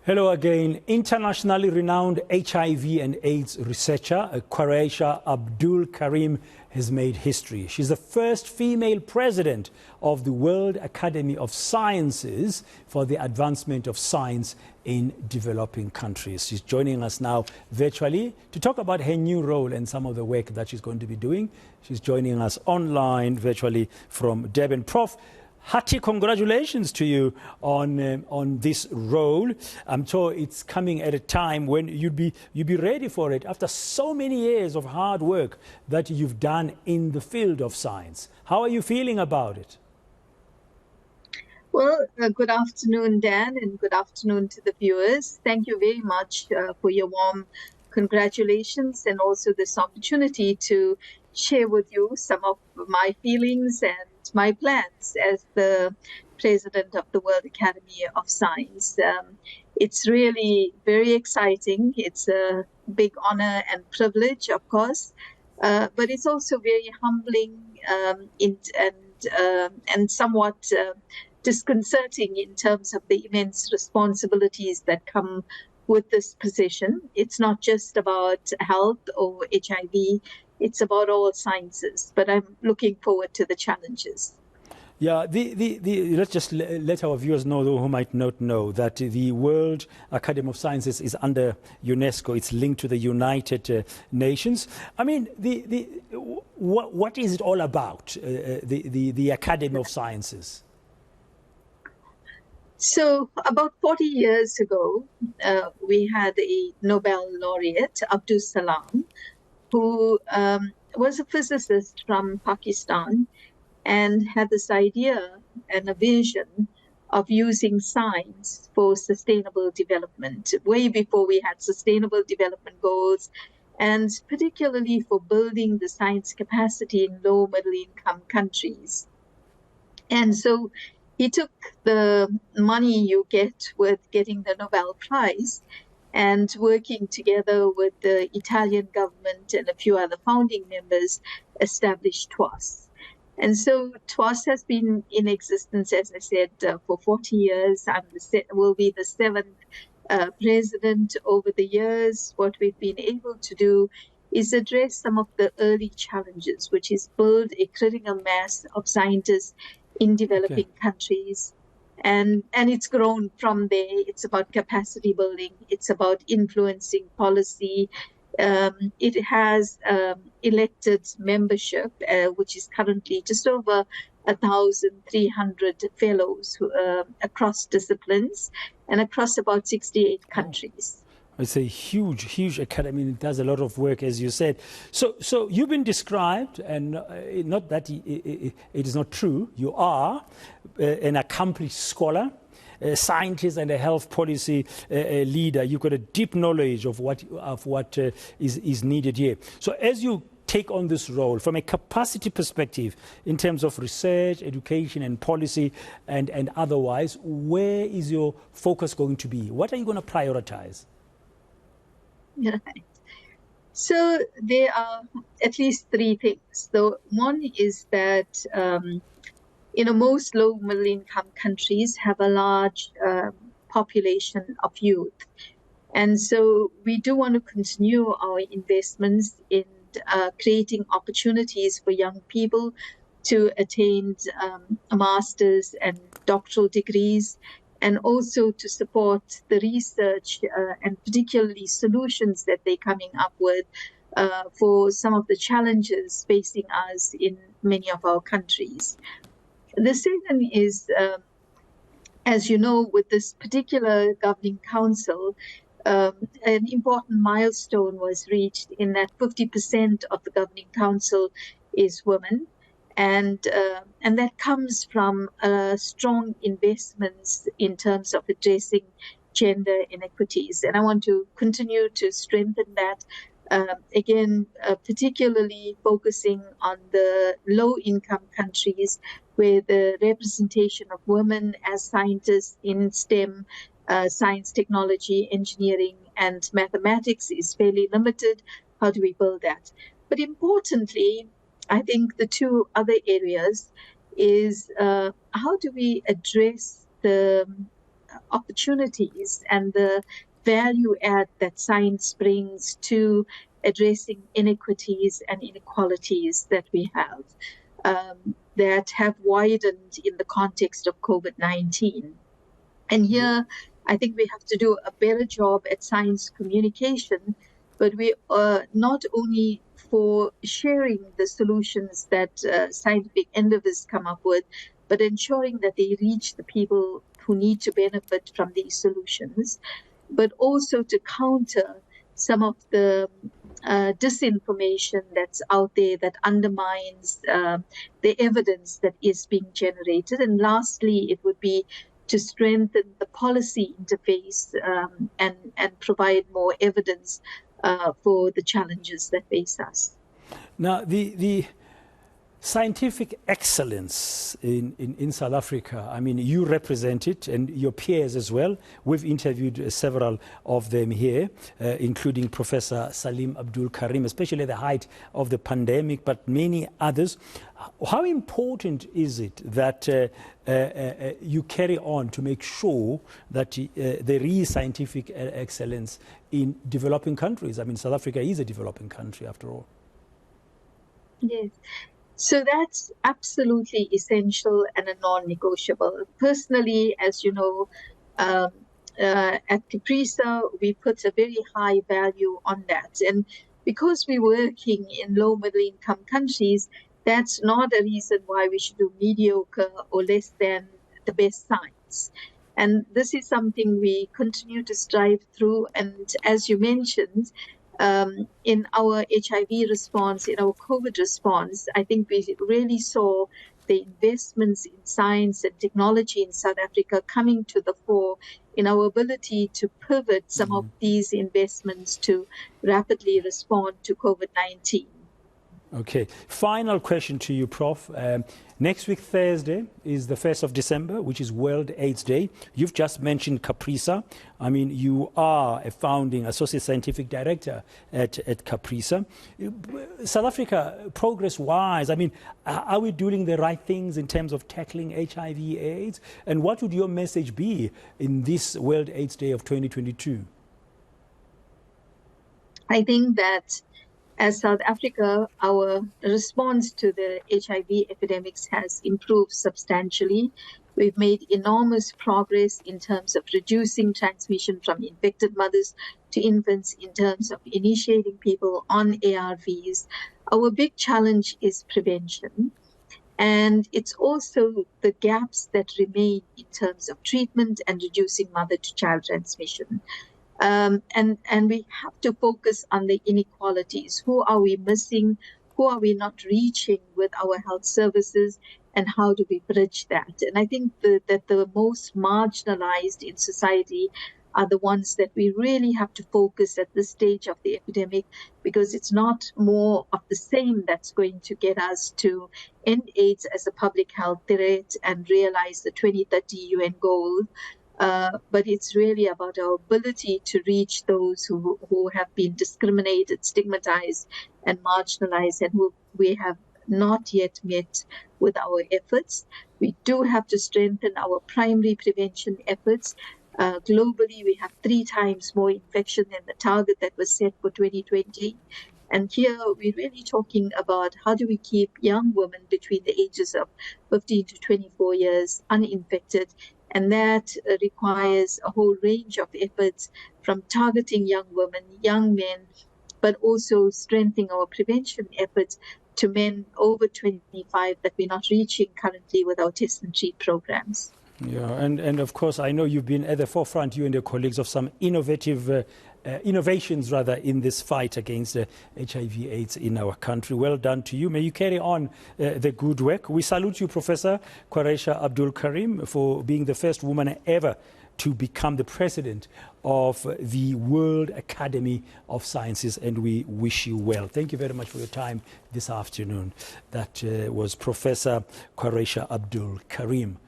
Hello again. Internationally renowned HIV and AIDS researcher, Quarraisha Abdool Karim, has made history. She's the first female president of the World Academy of Sciences for the advancement of science in developing countries. She's joining us now virtually to talk about her new role and some of the work that she's going to be doing. She's joining us online virtually from Durban. Prof, hearty congratulations to you on this role. I'm sure it's coming at a time when you'd be ready for it after so many years of hard work that you've done in the field of science. How are you feeling about it? Well, good afternoon, Dan, and good afternoon to the viewers. Thank you very much for your warm congratulations and also this opportunity to share with you some of my feelings and my plans as the president of the World Academy of Science. It's really very exciting. It's a big honor and privilege, of course, but it's also very humbling and somewhat disconcerting in terms of the immense responsibilities that come with this position. It's not just about health or HIV, it's about all sciences, but I'm looking forward to the challenges. Yeah, let's just let our viewers know, who might not know, that the World Academy of Sciences is under UNESCO. It's linked to the United Nations. I mean, what is it all about, the Academy of Sciences? So about 40 years ago, we had a Nobel laureate, Abdus Salam, who was a physicist from Pakistan and had this idea and a vision of using science for sustainable development, way before we had sustainable development goals, and particularly for building the science capacity in low middle-income countries. And so he took the money you get with getting the Nobel Prize and working together with the Italian government and a few other founding members, established TWAS. And so TWAS has been in existence, as I said, for 40 years. I will be the seventh president over the years. What we've been able to do is address some of the early challenges, which is build a critical mass of scientists in developing countries. And it's grown from there. It's about capacity building. It's about influencing policy. It has elected membership, which is currently just over 1,300 fellows across disciplines and across about 68 countries. It's a huge academy, and it does a lot of work, as you said. So you've been described, and not that it is not true, you are an accomplished scholar, a scientist and a health policy leader. You've got a deep knowledge of what is needed here. So as you take on this role from a capacity perspective in terms of research, education and policy and otherwise, where is your focus going to be? What are you going to prioritize? Right. So there are at least three things. The one is that most low middle income countries have a large population of youth. And so we do want to continue our investments in creating opportunities for young people to attain a master's and doctoral degrees, and also to support the research and particularly solutions that they're coming up with for some of the challenges facing us in many of our countries. The second is, as you know, with this particular governing council, an important milestone was reached in that 50% of the governing council is women. And that comes from strong investments in terms of addressing gender inequities. And I want to continue to strengthen that, particularly focusing on the low-income countries where the representation of women as scientists in STEM, science, technology, engineering, and mathematics is fairly limited. How do we build that? But importantly, I think the two other areas is how do we address the opportunities and the value add that science brings to addressing inequities and inequalities that we have that have widened in the context of COVID-19. And here, I think we have to do a better job at science communication, but we not only for sharing the solutions that scientific endeavors come up with, but ensuring that they reach the people who need to benefit from these solutions, but also to counter some of the disinformation that's out there that undermines the evidence that is being generated. And lastly, it would be to strengthen the policy interface and provide more evidence for the challenges that face us. Now, the scientific excellence in South Africa, I mean, you represent it and your peers as well. We've interviewed several of them here, including Professor Salim Abdool Karim, especially at the height of the pandemic, but many others. How important is it that you carry on to make sure that there is scientific excellence in developing countries? I mean, South Africa is a developing country after all. Yes. So that's absolutely essential and a non-negotiable. Personally, as you know, at Quarraisha, we put a very high value on that. And because we're working in low middle income countries, that's not a reason why we should do mediocre or less than the best science. And this is something we continue to strive through. And as you mentioned, in our HIV response, in our COVID response, I think we really saw the investments in science and technology in South Africa coming to the fore in our ability to pivot some of these investments to rapidly respond to COVID-19. Okay. Final question to you, Prof. Next week, Thursday, is the 1st of December, which is World AIDS Day. You've just mentioned Quarraisha. I mean, you are a founding associate scientific director at Quarraisha. South Africa, progress-wise, I mean, are we doing the right things in terms of tackling HIV/AIDS? And what would your message be in this World AIDS Day of 2022? I think that as South Africa, our response to the HIV epidemics has improved substantially. We've made enormous progress in terms of reducing transmission from infected mothers to infants, in terms of initiating people on ARVs. Our big challenge is prevention. And it's also the gaps that remain in terms of treatment and reducing mother-to-child transmission. And we have to focus on the inequalities. Who are we missing? Who are we not reaching with our health services? And how do we bridge that? And I think that the most marginalized in society are the ones that we really have to focus at this stage of the epidemic, because it's not more of the same that's going to get us to end AIDS as a public health threat and realize the 2030 UN goal. But it's really about our ability to reach those who have been discriminated, stigmatized, and marginalized, and who we have not yet met with our efforts. We do have to strengthen our primary prevention efforts. Globally, we have 3 times more infection than the target that was set for 2020. And here we're really talking about how do we keep young women between the ages of 15 to 24 years uninfected. And that requires a whole range of efforts, from targeting young women, young men, but also strengthening our prevention efforts to men over 25 that we're not reaching currently with our test and treat programs. Yeah, and of course, I know you've been at the forefront, you and your colleagues, of some innovations in this fight against HIV/AIDS in our country. Well done to you. May you carry on the good work. We salute you, Professor Quarraisha Abdool Karim, for being the first woman ever to become the president of the World Academy of Sciences, and we wish you well. Thank you very much for your time this afternoon. That was Professor Quarraisha Abdool Karim.